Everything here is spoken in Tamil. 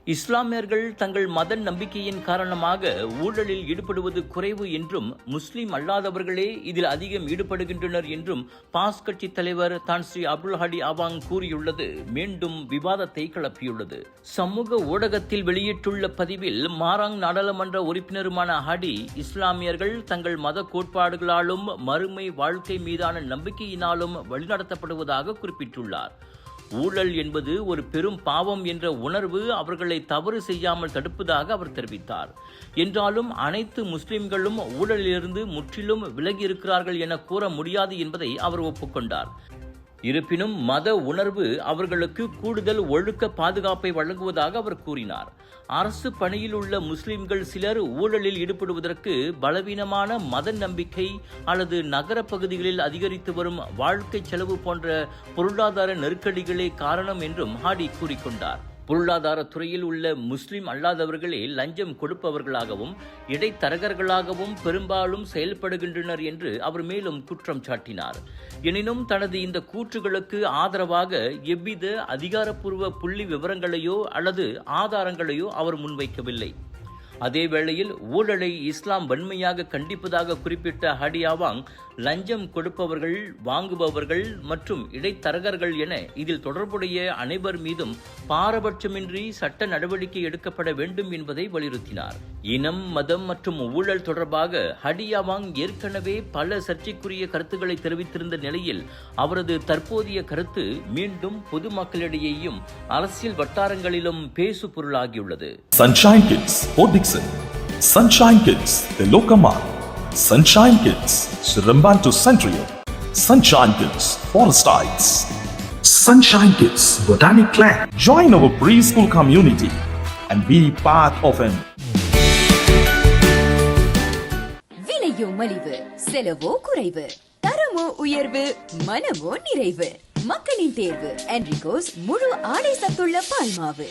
இஸ்லாமியர்கள் தங்கள் மத நம்பிக்கையின் காரணமாக ஊழலில் ஈடுபடுவது குறைவு என்றும் முஸ்லிம் அல்லாதவர்களே இதில் அதிகம் ஈடுபடுகின்றனர் என்றும் பாஸ் கட்சி தலைவர் தான் ஸ்ரீ அப்துல் ஹடி அவாங் கூறியுள்ளது மீண்டும் விவாதத்தை கிளப்பியுள்ளது. சமூக ஊடகத்தில் வெளியிட்டுள்ள பதிவில் மாராங் நாடாளுமன்ற உறுப்பினருமான ஹடி இஸ்லாமியர்கள் தங்கள் மத கோட்பாடுகளாலும் மறுமை வாழ்க்கை மீதான நம்பிக்கையினாலும் வழிநடத்தப்படுவதாக குறிப்பிட்டுள்ளார். ஊழல் என்பது ஒரு பெரும் பாவம் என்ற உணர்வு அவர்களை தவறு செய்யாமல் தடுப்பதாக அவர் தெரிவித்தார். என்றாலும் அனைத்து முஸ்லிம்களும் ஊழலிலிருந்து முற்றிலும் விலகி இருக்கிறார்கள் என கூற முடியாது என்பதை அவர் ஒப்புக்கொண்டார். இருப்பினும் மத உணர்வு அவர்களுக்கு கூடுதல் ஒழுக்க பாதுகாப்பை வழங்குவதாக அவர் கூறினார். அரசு பணியில் உள்ள முஸ்லிம்கள் சிலர் ஊழலில் ஈடுபடுவதற்கு பலவீனமான மத நம்பிக்கை அல்லது நகர பகுதிகளில் அதிகரித்து வரும் வாழ்க்கை செலவு போன்ற பொருளாதார நெருக்கடிகளே காரணம் என்றும் ஹாடி கூறிக்கொண்டார். பொருளாதார துறையில் உள்ள முஸ்லிம் அல்லாதவர்களே லஞ்சம் கொடுப்பவர்களாகவும் இடைத்தரகர்களாகவும் பெரும்பாலும் செயல்படுகின்றனர் என்று அவர் மேலும் குற்றம் சாட்டினார். எனினும் தனது இந்த கூற்றுகளுக்கு ஆதரவாக எவ்வித அதிகாரப்பூர்வ புள்ளி விவரங்களையோ அல்லது ஆதாரங்களையோ அவர் முன்வைக்கவில்லை. அதேவேளையில் ஊழலை இஸ்லாம் வன்மையாக கண்டிப்பதாக குறிப்பிட்ட ஹடி அவாங் லஞ்சம் கொடுப்பவர்கள், வாங்குபவர்கள் மற்றும் இடைத்தரகர்கள் என இதில் தொடர்புடைய அனைவர் மீதும் பாரபட்சமின்றி சட்ட நடவடிக்கை எடுக்கப்பட வேண்டும் என்பதை வலியுறுத்தினார். இனம், மதம் மற்றும் ஊழல் தொடர்பாக ஹடி அவாங் ஏற்கனவே பல சர்ச்சைக்குரிய கருத்துக்களை தெரிவித்திருந்த நிலையில் அவரது தற்போதைய கருத்து மீண்டும் பொதுமக்களிடையேயும் அரசியல் வட்டாரங்களிலும் பேசு பொருளாகியுள்ளது. Sunshine Kids, Port Dickson. Sunshine Kids, Telokama. Sunshine Kids, Shirembantu Centrio. Sunshine Kids, Forest Heights. Sunshine Kids, Botanic Clan. Join our preschool community and be part of an விலையோ மலிவு, செலவோ குறைவு, தரமோ உயர்வு, மனமோ நிறைவு. மக்களின் தேர்வு என்ரிகோஸ் முழு ஆடை சத்துள்ள பால்மாவு.